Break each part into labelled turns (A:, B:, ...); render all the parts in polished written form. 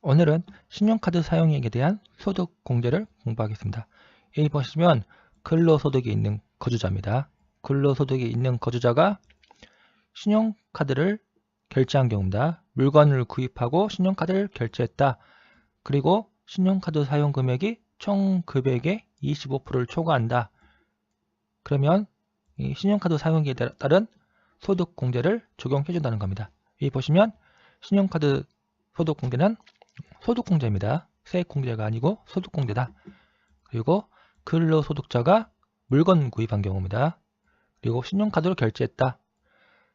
A: 오늘은 신용카드 사용액에 대한 소득 공제를 공부하겠습니다. 여기 보시면 근로소득이 있는 거주자입니다. 근로소득이 있는 거주자가 신용카드를 결제한 경우입니다. 물건을 구입하고 신용카드를 결제했다. 그리고 신용카드 사용 금액이 총 금액의 25%를 초과한다. 그러면 이 신용카드 사용액에 따른 소득 공제를 적용해 준다는 겁니다. 여기 보시면 신용카드 소득 공제는 소득공제입니다. 세액공제가 아니고 소득공제다. 그리고 근로소득자가 물건 구입한 경우입니다. 그리고 신용카드로 결제했다.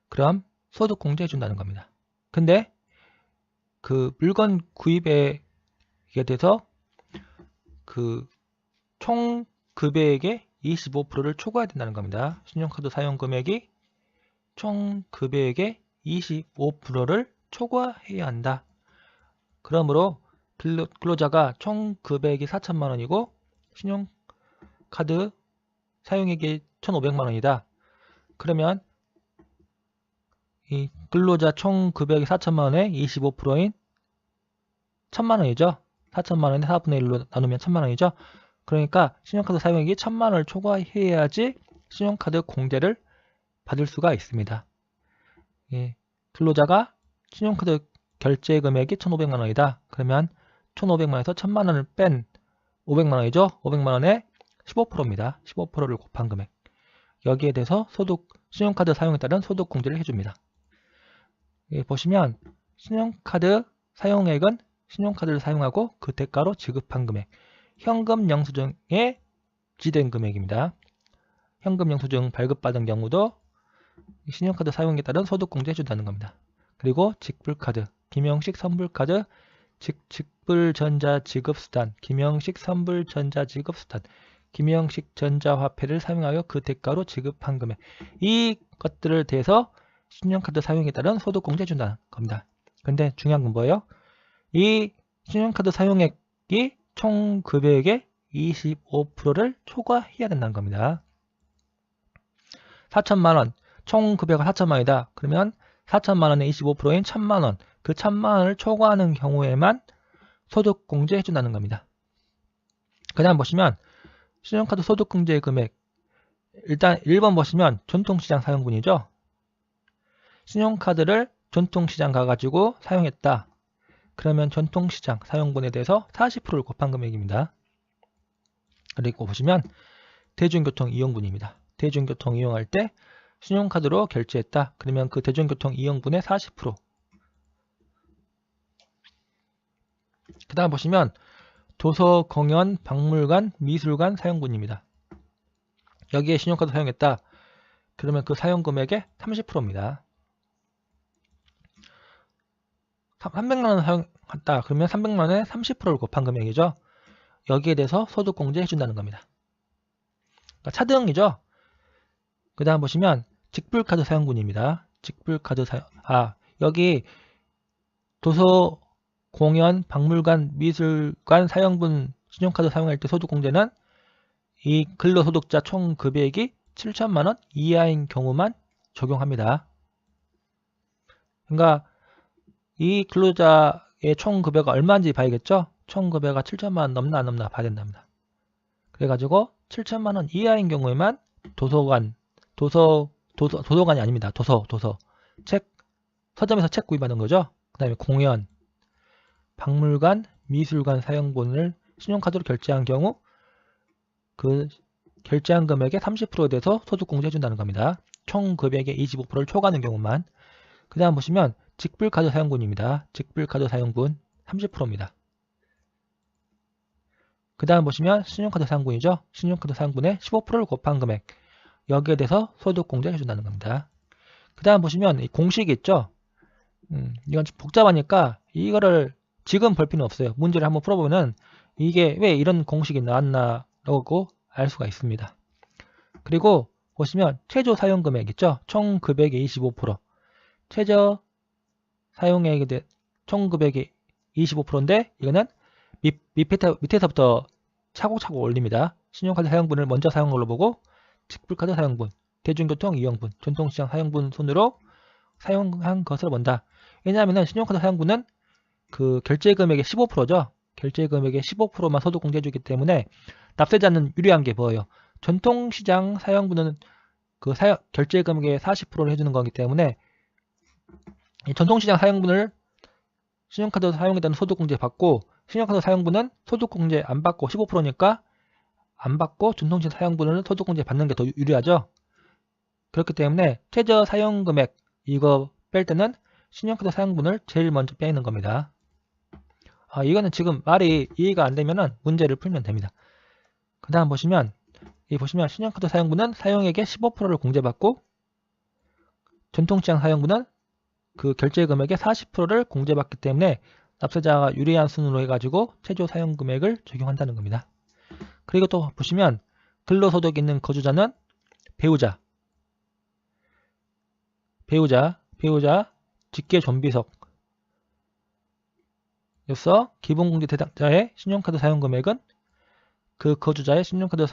A: 그럼 소득공제 해준다는 겁니다. 근데 그 물건 구입에 대해서 그 총 금액의 25%를 초과해야 된다는 겁니다. 신용카드 사용 금액이 총 금액의 25%를 초과해야 한다. 그러므로 근로자가 총 금액이 4천만 원이고 신용카드 사용액이 1,500만 원이다. 그러면 이 근로자 총 금액이 4천만 원에 25%인 1,000만 원이죠. 4천만 원에 4분의 1로 나누면 1,000만 원이죠. 그러니까 신용카드 사용액이 1,000만 원을 초과해야지 신용카드 공제를 받을 수가 있습니다. 예, 근로자가 신용카드 결제 금액이 1,500만 원이다. 그러면 1,500만 원에서 1,000만 원을 뺀 500만 원이죠. 500만 원에 15%입니다. 15%를 곱한 금액. 여기에 대해서 신용카드 사용에 따른 소득 공제를 해줍니다. 여기 보시면 신용카드 사용액은 신용카드를 사용하고 그 대가로 지급한 금액. 현금 영수증에 지된 금액입니다. 현금 영수증 발급받은 경우도 신용카드 사용에 따른 소득 공제 해준다는 겁니다. 그리고 직불카드, 김영식 선불카드, 직불전자지급수단, 김영식 선불전자지급수단, 김영식 전자화폐를 사용하여 그 대가로 지급한 금액. 이 것들을 대해서 신용카드 사용에 따른 소득공제 해준다는 겁니다. 근데 중요한 건 뭐예요? 이 신용카드 사용액이 총 금액의 25%를 초과해야 된다는 겁니다. 4천만 원, 총 금액은 4천만 원이다. 그러면 4천만 원의 25%인 1,000만 원, 그 1,000만 원을 초과하는 경우에만 소득공제 해준다는 겁니다. 그 다음 보시면 신용카드 소득공제 금액, 일단 1번 보시면 전통시장 사용분이죠. 신용카드를 전통시장 가가지고 사용했다. 그러면 전통시장 사용분에 대해서 40%를 곱한 금액입니다. 그리고 보시면 대중교통 이용분입니다. 대중교통 이용할 때 신용카드로 결제했다. 그러면 그 대중교통 이용분의 40%. 그 다음 보시면 도서, 공연, 박물관, 미술관 사용분입니다. 여기에 신용카드 사용했다. 그러면 그 사용 금액의 30%입니다. 300만 원 사용했다. 그러면 300만 원에 30%를 곱한 금액이죠. 여기에 대해서 소득공제 해준다는 겁니다. 그러니까 차등이죠. 그 다음 보시면 직불카드 사용분입니다. 직불카드 여기 도서, 공연, 박물관, 미술관 사용분 신용카드 사용할 때 소득공제는 이 근로소득자 총 금액이 7천만 원 이하인 경우만 적용합니다. 그러니까 이 근로자의 총 급여가 얼마인지 봐야겠죠? 총 급여가 7천만 원 넘나 안 넘나 봐야 된답니다. 그래가지고 7천만 원 이하인 경우에만 도서관이 아닙니다. 서점에서 책 구입하는 거죠. 그 다음에 공연, 박물관, 미술관 사용분을 신용카드로 결제한 경우 그 결제한 금액의 30%에 대해서 소득공제 해준다는 겁니다. 총 금액의 25%를 초과하는 경우만. 그 다음 보시면 직불카드 사용분입니다. 직불카드 사용분 30%입니다. 그 다음 보시면 신용카드 사용분이죠. 신용카드 사용분의 15%를 곱한 금액. 여기에 대해서 소득공제 해준다는 겁니다. 그 다음 보시면 이 공식이 있죠. 이건 좀 복잡하니까 이거를 지금 볼 필요는 없어요. 문제를 한번 풀어보면 이게 왜 이런 공식이 나왔나라고 알 수가 있습니다. 그리고 보시면 최저 사용금액 있죠. 총 금액의 25%. 최저 사용액에 대해 총 금액이 25%인데 이거는 밑에서부터 차곡차곡 올립니다. 신용카드 사용분을 먼저 사용한 걸로 보고 직불카드 사용분, 대중교통 이용분, 전통시장 사용분 순으로 사용한 것을 본다. 왜냐하면 신용카드 사용분은 그 결제 금액의 15%죠. 결제 금액의 15%만 소득 공제해주기 때문에 납세자는 유리한 게 뭐예요? 전통시장 사용분은 그 결제 금액의 40%를 해주는 거기 때문에 이 전통시장 사용분을 신용카드 사용했다는 소득공제 받고 신용카드 사용분은 소득공제 안 받고 15%니까 안 받고 전통시장 사용분은 소득공제 받는 게 더 유리하죠. 그렇기 때문에 최저 사용금액 이거 뺄 때는 신용카드 사용분을 제일 먼저 빼는 겁니다. 이거는 지금 말이 이해가 안 되면은 문제를 풀면 됩니다. 그 다음 보시면 신용카드 사용분은 사용액의 15%를 공제받고 전통시장 사용분은 그 결제 금액의 40%를 공제받기 때문에 납세자가 유리한 순으로 해가지고 최저 사용금액을 적용한다는 겁니다. 그리고 또 보시면 근로소득 있는 거주자는 배우자, 직계존비속 요서 기본공제 대상자의 신용카드 사용금액은 그 거주자의 신용카드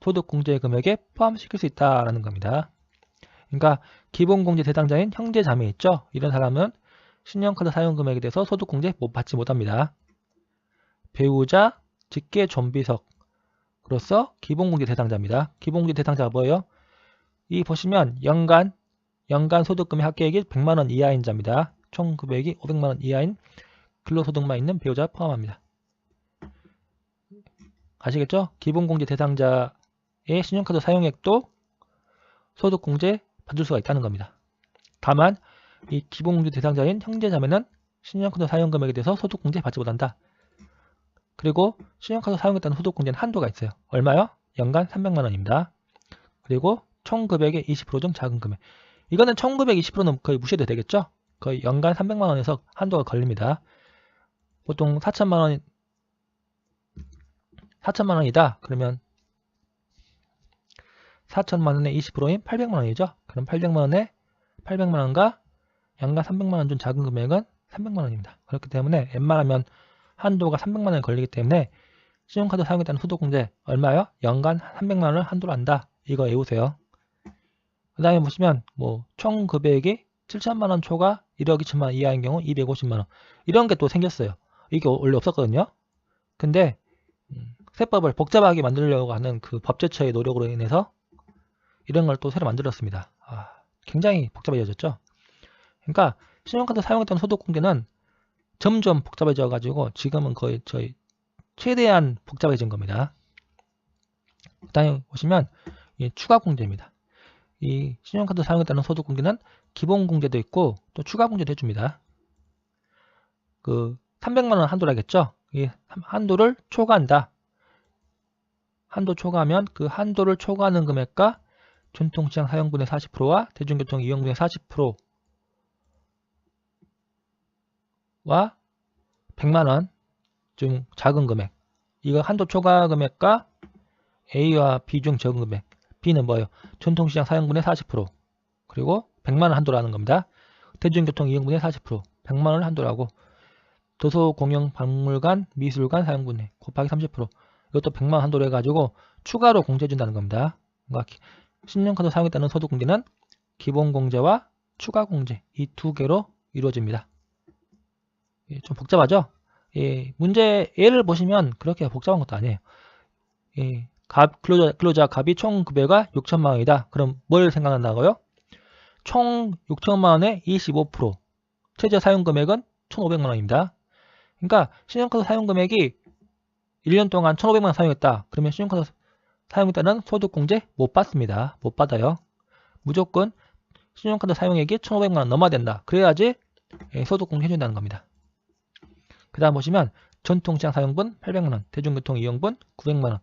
A: 소득공제 금액에 포함시킬 수 있다라는 겁니다. 그러니까 기본공제 대상자인 형제자매 있죠? 이런 사람은 신용카드 사용금액에 대해서 소득공제 받지 못합니다. 배우자, 직계존비속으로서 기본공제 대상자입니다. 기본공제 대상자가 뭐예요? 이 보시면 연간 소득금액 합계액이 100만원 이하인 자입니다. 총 금액이 500만원 이하인 근로소득만 있는 배우자 포함합니다. 아시겠죠? 기본공제 대상자의 신용카드 사용액도 소득공제 받을 수가 있다는 겁니다. 다만 이 기본공제 대상자인 형제자매는 신용카드 사용금액에 대해서 소득공제 받지 못한다. 그리고 신용카드 사용했다는 소득공제는 한도가 있어요. 얼마요? 연간 300만원입니다. 그리고 총 금액의 20% 중 작은 금액. 이거는 총 금액 20%는 거의 무시해도 되겠죠? 거의 연간 300만원에서 한도가 걸립니다. 보통 4천만원이다. 그러면 4천만원의 20%인 800만원이죠. 그럼 800만원과 연간 300만원 중 작은 금액은 300만원입니다. 그렇기 때문에 웬만하면 한도가 300만원이 걸리기 때문에 신용카드 사용했다는 소득공제 얼마요? 연간 300만원을 한도로 한다. 이거 외우세요. 그 다음에 보시면 총 금액이 7천만원 초과 1억 2천만원 이하인 경우 250만원 이런 게 또 생겼어요. 이게 원래 없었거든요. 근데 세법을 복잡하게 만들려고 하는 그 법제처의 노력으로 인해서 이런 걸 또 새로 만들었습니다. 굉장히 복잡해졌죠. 그러니까 신용카드 사용했던 소득공제는 점점 복잡해져 가지고 지금은 거의 최대한 복잡해진 겁니다. 그 다음에 보시면 추가공제입니다. 이 신용카드 사용했다는 소득공제는 기본공제도 있고 또 추가공제도 해줍니다. 그 300만원 한도라겠죠. 이 한도를 초과한다. 한도 초과하면 그 한도를 초과하는 금액과 전통시장 사용분의 40%와 대중교통 이용분의 40%와 100만원 중 작은 금액. 이거 한도 초과 금액과 A와 B 중 적은 금액. B는 뭐예요? 전통시장 사용분의 40% 그리고 100만원 한도라는 겁니다. 대중교통 이용분의 40% 100만원을 한도라고 도서공영박물관 미술관 사용분의 곱하기 30% 이것도 100만원 한도로 해가지고 추가로 공제해준다는 겁니다. 그러니까 신용카드 사용했다는 소득공제는 기본공제와 추가공제 이 두 개로 이루어집니다. 좀 복잡하죠? 문제 예를 보시면 그렇게 복잡한 것도 아니에요. 근로자 갑이 총 급여가 6천만원이다. 그럼 뭘 생각난다고요? 총 6천만원의 25% 최저 사용금액은 1,500만원입니다. 그러니까 신용카드 사용금액이 1년 동안 1,500만원 사용했다. 그러면 신용카드 사용했다는 소득공제 못 받습니다. 못 받아요. 무조건 신용카드 사용액이 1,500만원 넘어야 된다. 그래야지 소득공제 해준다는 겁니다. 그 다음 보시면 전통시장 사용분 800만원, 대중교통 이용분 900만원,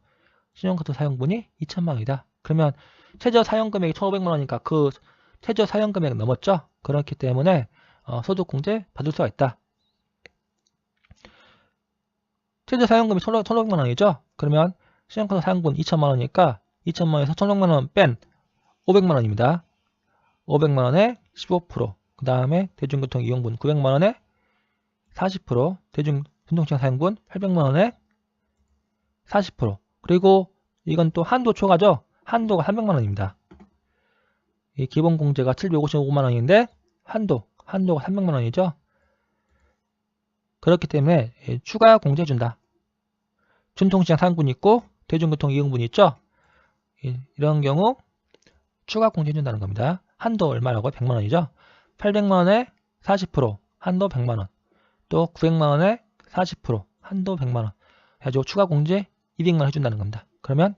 A: 신용카드 사용분이 2천만원이다. 그러면 최저 사용금액이 1,500만원이니까 그 최저 사용금액 넘었죠? 그렇기 때문에 소득공제 받을 수가 있다. 최저 사용금이 1,500만원이죠? 그러면 신용카드 사용분 2천만원이니까 2천만원에서 1,500만원 뺀 500만원입니다. 500만원에 15%, 그 다음에 대중교통 이용분 900만원에 40%, 전통시장 사용분 800만원에 40%, 그리고 이건 또 한도 초과죠? 한도가 300만원입니다. 이 기본공제가 755만원인데 한도가 300만원이죠? 그렇기 때문에 추가 공제해준다. 전통시장 사용분이 있고 대중교통 이용분이 있죠. 이런 경우 추가 공제해준다는 겁니다. 한도 얼마라고요? 100만원이죠. 800만원에 40%, 한도 100만원. 또 900만원에 40%, 한도 100만원. 해가지고 추가 공제 200만원 해준다는 겁니다. 그러면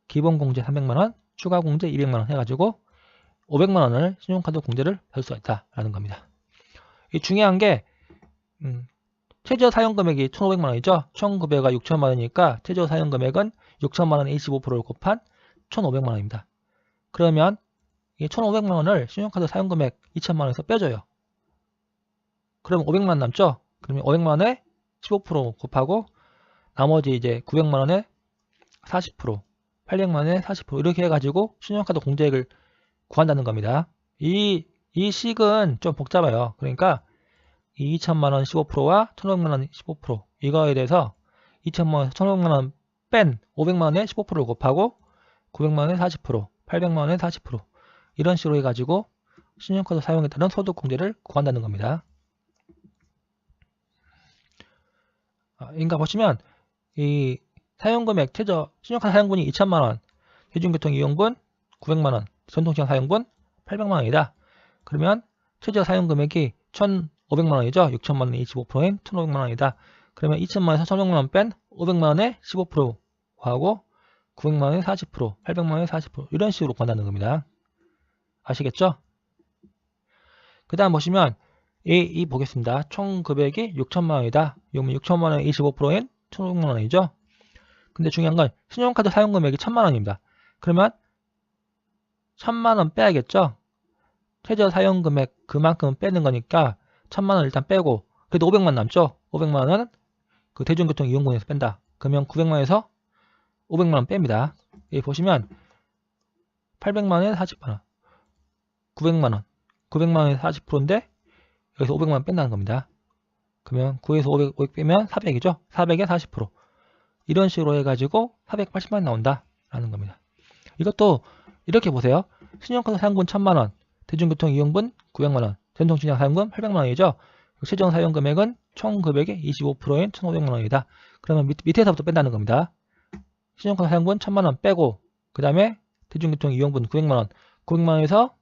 A: 기본 공제 300만원, 추가 공제 200만원 해가지고 500만원을 신용카드 공제를 받을 수가 있다라는 겁니다. 이 중요한 게 최저 사용금액이 1,500만원이죠. 총 급여가 6천만원이니까 최저 사용금액은 6천만원의 25%를 곱한 1,500만원입니다. 그러면 이 1,500만원을 신용카드 사용금액 2천만원에서 빼줘요. 그럼 500만원 남죠? 그러면 500만원에 15% 곱하고 나머지 이제 900만원에 40%, 800만원에 40% 이렇게 해가지고 신용카드 공제액을 구한다는 겁니다. 이 식은 좀 복잡해요. 그러니까 이 2천만원 15%와 1,500만원 15% 이거에 대해서 2천만원, 1,500만원 뺀 500만원에 15%를 곱하고 900만원에 40%, 800만원에 40% 이런 식으로 해가지고 신용카드 사용에 따른 소득공제를 구한다는 겁니다. 그러니까 보시면 이 사용금액 최저 신용카드 사용분이 2천만원, 대중교통 이용분 900만원, 전통시장 사용분 800만원이다. 그러면 최저 사용금액이 1,500만원이죠. 6천만원의 25%인 1,500만원이다. 그러면 2천만원에서 1,500만원 뺀 500만원에 15% 하고 900만원에 40%, 800만원에 40% 이런 식으로 구한다는 겁니다. 아시겠죠? 그 다음 보시면 이 보겠습니다. 총 금액이 6천만원이다. 이러면 6천만원의 25%인 1,500만원이죠. 근데 중요한 건 신용카드 사용금액이 1,000만원입니다. 그러면 1,000만원 빼야겠죠? 최저 사용금액 그만큼 빼는 거니까 1,000만원 일단 빼고 그래도 500만 남죠? 500만원은 그 대중교통 이용분에서 뺀다. 그러면 900만원에서 500만원 뺍니다. 여기 보시면 800만원에 40만원, 900만원, 900만원에 40%인데 여기서 500만원 뺀다는 겁니다. 그러면 9에서 500 빼면 400이죠? 400에 40%. 이런 식으로 해가지고 480만원 나온다. 라는 겁니다. 이것도 이렇게 보세요. 신용카드 사용분 1,000만원, 대중교통 이용분 900만원, 전통시장 사용금 800만원이죠? 최종 사용금액은 총 금액의 25%인 1,500만원이다. 그러면 밑에서부터 뺀다는 겁니다. 신용카드 사용분 1,000만원 빼고 그 다음에 대중교통 이용분 900만원, 900만원에서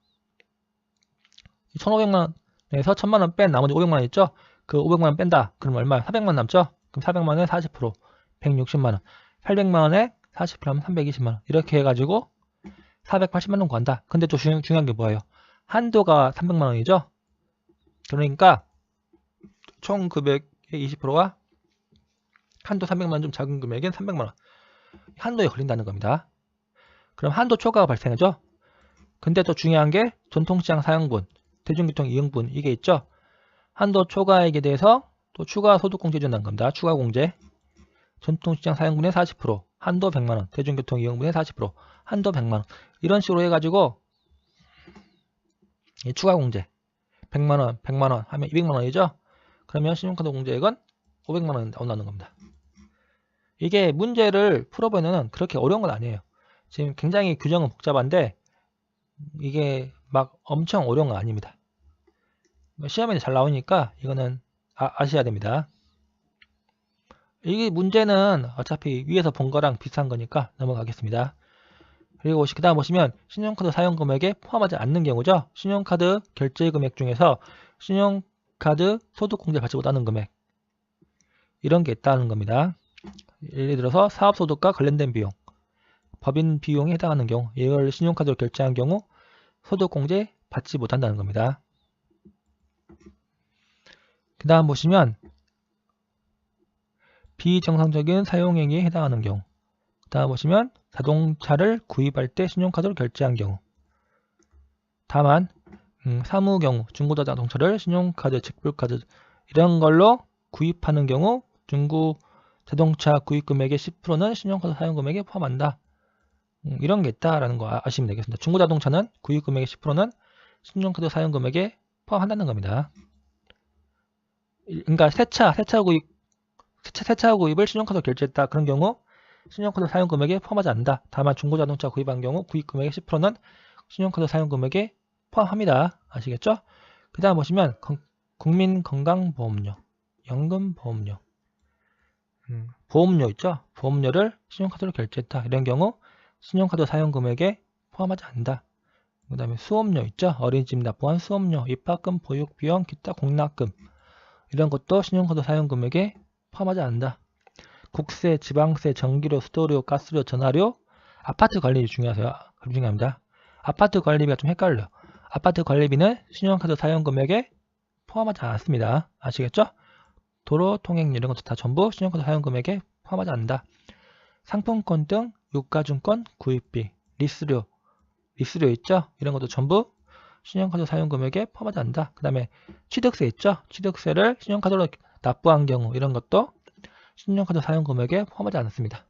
A: 1,500만원에서 1,000만원 뺀 나머지 500만원 있죠? 그 500만원 뺀다. 그럼 얼마? 400만원 남죠? 그럼 400만원에 40%, 160만원, 800만원에 40%하면 320만원 이렇게 해가지고 480만원 구한다. 근데 또 중요한 게 뭐예요? 한도가 300만원이죠? 그러니까 총 금액의 20%와 한도 300만원 좀 작은 금액인 300만원 한도에 걸린다는 겁니다. 그럼 한도 초과가 발생하죠? 근데 또 중요한 게 전통시장 사용분, 대중교통 이용분 이게 있죠? 한도 초과액에 대해서 또 추가 소득공제 준다는 겁니다. 추가 공제. 전통시장 사용분의 40%, 한도 100만원, 대중교통 이용분의 40%, 한도 100만원 이런 식으로 해가지고 추가 공제 100만원, 100만원 하면 200만원이죠? 그러면 신용카드 공제액은 500만원 나온다는 겁니다. 이게 문제를 풀어보면 그렇게 어려운 건 아니에요. 지금 굉장히 규정은 복잡한데 이게 막 엄청 어려운 건 아닙니다. 시험에 잘 나오니까 이거는 아셔야 됩니다. 이게 문제는 어차피 위에서 본 거랑 비슷한 거니까 넘어가겠습니다. 그리고 그 다음 보시면 신용카드 사용금액에 포함하지 않는 경우죠. 신용카드 결제금액 중에서 신용카드 소득공제 받지 못하는 금액 이런 게 있다는 겁니다. 예를 들어서 사업소득과 관련된 비용, 법인 비용에 해당하는 경우 이걸 신용카드로 결제한 경우 소득공제 받지 못한다는 겁니다. 그 다음 보시면 비정상적인 사용행위에 해당하는 경우 그 다음 보시면 자동차를 구입할 때 신용카드로 결제한 경우 다만 사무 경우 중고 자동차를 신용카드, 직불카드 이런 걸로 구입하는 경우 중고 자동차 구입 금액의 10%는 신용카드 사용 금액에 포함한다. 이런 게 있다라는 거 아시면 되겠습니다. 중고 자동차는 구입 금액의 10%는 신용카드 사용 금액에 포함한다는 겁니다. 그러니까 새 차 구입을 신용카드로 결제했다. 그런 경우 신용카드 사용 금액에 포함하지 않는다. 다만 중고 자동차 구입한 경우 구입 금액의 10%는 신용카드 사용 금액에 포함합니다. 아시겠죠? 그 다음 보시면 국민건강보험료 연금보험료. 보험료 있죠? 보험료를 신용카드로 결제했다. 이런 경우 신용카드 사용금액에 포함하지 않는다. 그 다음에 수업료 있죠? 어린이집 납부한 수업료, 입학금, 보육비용, 기타 공납금 이런 것도 신용카드 사용금액에 포함하지 않는다. 국세, 지방세, 전기료, 수도료, 가스료, 전화료, 아파트 관리비 중요합니다. 아파트 관리비가 좀 헷갈려. 아파트 관리비는 신용카드 사용금액에 포함하지 않습니다. 아시겠죠? 도로, 통행료 이런 것도 다 전부 신용카드 사용금액에 포함하지 않는다. 상품권 등 유가증권 구입비, 리스료 있죠? 이런 것도 전부 신용카드 사용금액에 포함하지 않는다. 그 다음에 취득세 있죠? 취득세를 신용카드로 납부한 경우 이런 것도 신용카드 사용금액에 포함하지 않습니다.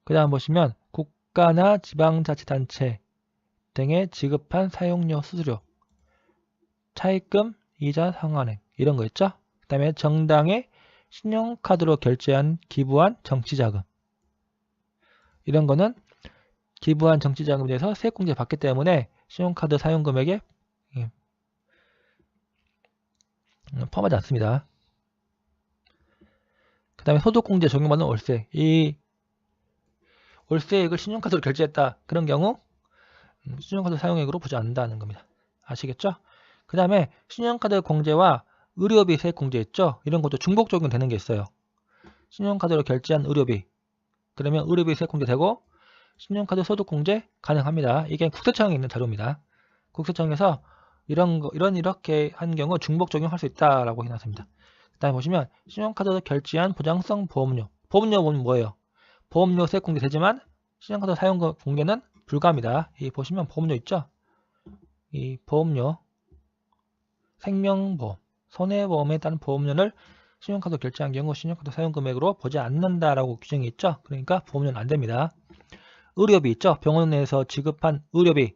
A: 그 다음 보시면 국가나 지방자치단체 등에 지급한 사용료 수수료, 차입금, 이자 상환액 이런 거 있죠? 그 다음에 정당에 신용카드로 결제한 기부한 정치자금 이런 거는 기부한 정치자금에 대해서 세액공제 받기 때문에 신용카드 사용금액에 포함하지 않습니다. 그 다음에 소득공제 적용받는 월세. 이 월세액을 신용카드로 결제했다. 그런 경우 신용카드 사용액으로 보지 않는다는 겁니다. 아시겠죠? 그 다음에 신용카드 공제와 의료비 세액공제 있죠? 이런 것도 중복 적용되는 게 있어요. 신용카드로 결제한 의료비. 그러면 의료비 세액공제 되고 신용카드 소득공제 가능합니다. 이게 국세청에 있는 자료입니다. 국세청에서 이렇게 한 경우 중복 적용할 수 있다라고 해놨습니다. 그 다음에 보시면 신용카드 결제한 보장성 보험료. 보험료는 뭐예요? 보험료 세액공제 되지만 신용카드 사용 공개는 불가합니다. 이 보시면 보험료 있죠? 이 보험료, 생명보험, 손해보험에 따른 보험료를 신용카드 결제한 경우 신용카드 사용금액으로 보지 않는다라고 규정이 있죠? 그러니까 보험료는 안 됩니다. 의료비 있죠? 병원에서 지급한 의료비.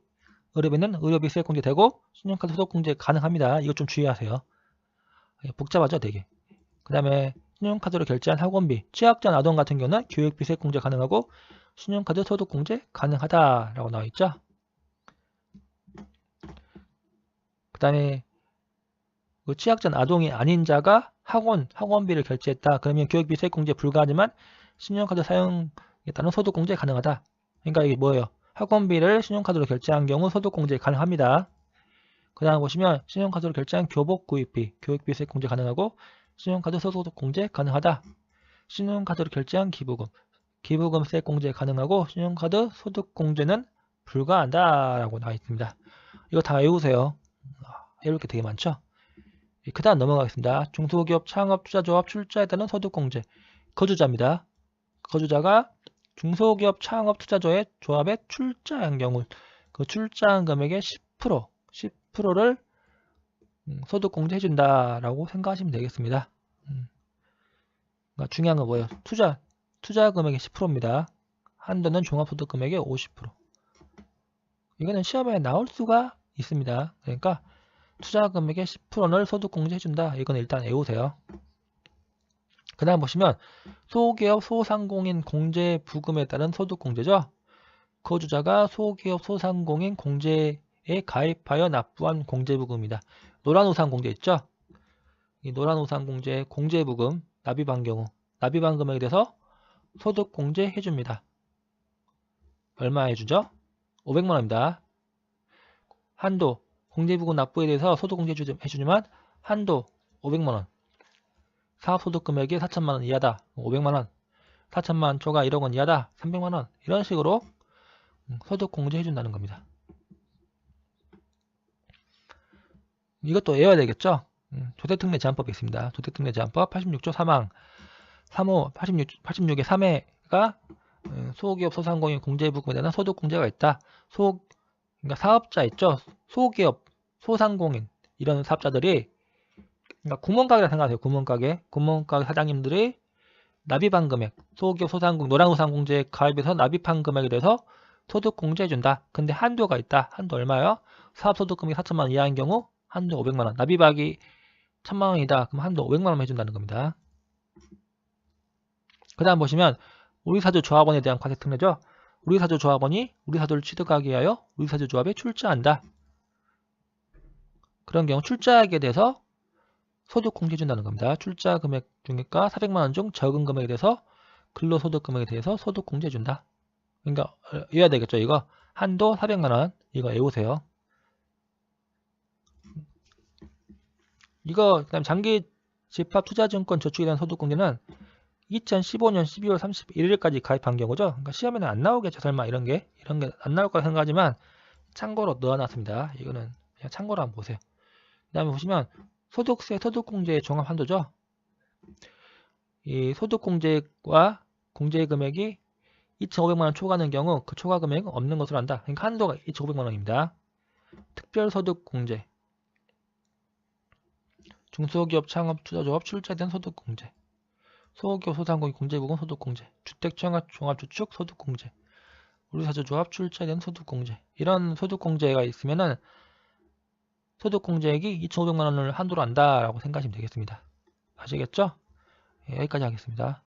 A: 의료비는 의료비 세액공제 되고 신용카드 소득공제 가능합니다. 이거 좀 주의하세요. 복잡하죠, 되게. 그 다음에 신용카드로 결제한 학원비, 취약자 아동 같은 경우는 교육비 세액공제 가능하고 신용카드 소득공제 가능하다라고 나와 있죠. 그 다음에 취약자 아동이 아닌 자가 학원비를 결제했다. 그러면 교육비 세액공제 불가하지만 신용카드 사용에 따른 소득공제 가능하다. 그러니까 이게 뭐예요? 학원비를 신용카드로 결제한 경우 소득공제 가능합니다. 그 다음 보시면 신용카드로 결제한 교복 구입비, 교육비 세액공제 가능하고 신용카드 소득공제 가능하다. 신용카드로 결제한 기부금 세액공제 가능하고 신용카드 소득공제는 불가한다라고 나와 있습니다. 이거 다 외우세요. 외울 게 되게 많죠? 그 다음 넘어가겠습니다. 중소기업, 창업, 투자조합, 출자에 따른 소득공제. 거주자입니다. 거주자가 중소기업, 창업, 투자조합에 출자한 경우 그 출자한 금액의 10%를 소득공제 해준다라고 생각하시면 되겠습니다. 그러니까 중요한 건 뭐예요? 투자 금액의 10%입니다. 한도는 종합소득 금액의 50%. 이거는 시험에 나올 수가 있습니다. 그러니까 투자 금액의 10%를 소득공제 해준다. 이건 일단 외우세요. 그 다음 보시면 소기업, 소상공인 공제 부금에 따른 소득공제죠. 거주자가 소기업, 소상공인 공제에 가입하여 납부한 공제부금입니다. 노란우산 공제 있죠? 이 노란우산 공제 공제부금 납입한 경우 납입한 금액에 대해서 소득공제 해줍니다. 얼마 해주죠? 500만원입니다. 한도 공제부금 납부에 대해서 소득공제 해주지만 한도 500만원. 사업소득금액이 4천만원 이하다. 500만원. 4천만 초과 1억원 이하다. 300만원. 이런 식으로 소득공제 해준다는 겁니다. 이것도 외워야 되겠죠? 조세특례 제한법이 있습니다. 조세특례 제한법 86조 3항 3호 86의 3회가 소기업 소상공인 공제부금에 대한 소득공제가 있다. 그러니까 사업자 있죠? 소기업, 소상공인 이런 사업자들이 그러니까 구멍가게라 생각하세요. 구멍가게 사장님들이 납입한 금액, 소기업, 소상공인, 노란우산 공제에 가입해서 납입한 금액에 대해서 소득공제 해준다. 근데 한도가 있다. 한도 얼마요? 사업소득금액이 4천만원 이하인 경우 한도 500만원. 납입하기 1000만원이다. 그럼 한도 500만원 해준다는 겁니다. 그 다음 보시면 우리사주조합원에 대한 과세특례죠. 우리사주조합원이 우리사주를 취득하기 위하여 우리사주조합에 출자한다. 그런 경우 출자하게 돼서 소득공제 준다는 겁니다. 출자 금액 중에가 400만 원 중 적은 금액에 대해서 근로소득 금액에 대해서 소득공제 준다. 그러니까 이해야 되겠죠. 이거 한도 400만 원 이거 외우세요. 이거 그다음 장기 집합투자증권 저축에 대한 소득공제는 2015년 12월 31일까지 가입한 경우죠. 그러니까 시험에는 안 나오겠죠. 설마 이런 게 안 나올 거라 생각하지만 참고로 넣어놨습니다. 이거는 그냥 참고로 한번 보세요. 그 다음에 보시면 소득세 소득공제 종합 한도죠. 이 소득공제와 공제 금액이 2,500만 원 초과하는 경우 그 초과 금액은 없는 것으로 한다. 그러니까 한도가 2,500만 원입니다. 특별소득공제, 중소기업 창업 투자조합 출자에 대한 소득공제, 소기업 소상공인 공제부분 소득공제, 주택청약 종합주축 소득공제, 우리사주조합 출자에 대한 소득공제. 이런 소득공제가 있으면은 소득공제액이 2,500만 원을 한도로 한다라고 생각하시면 되겠습니다. 아시겠죠? 예, 여기까지 하겠습니다.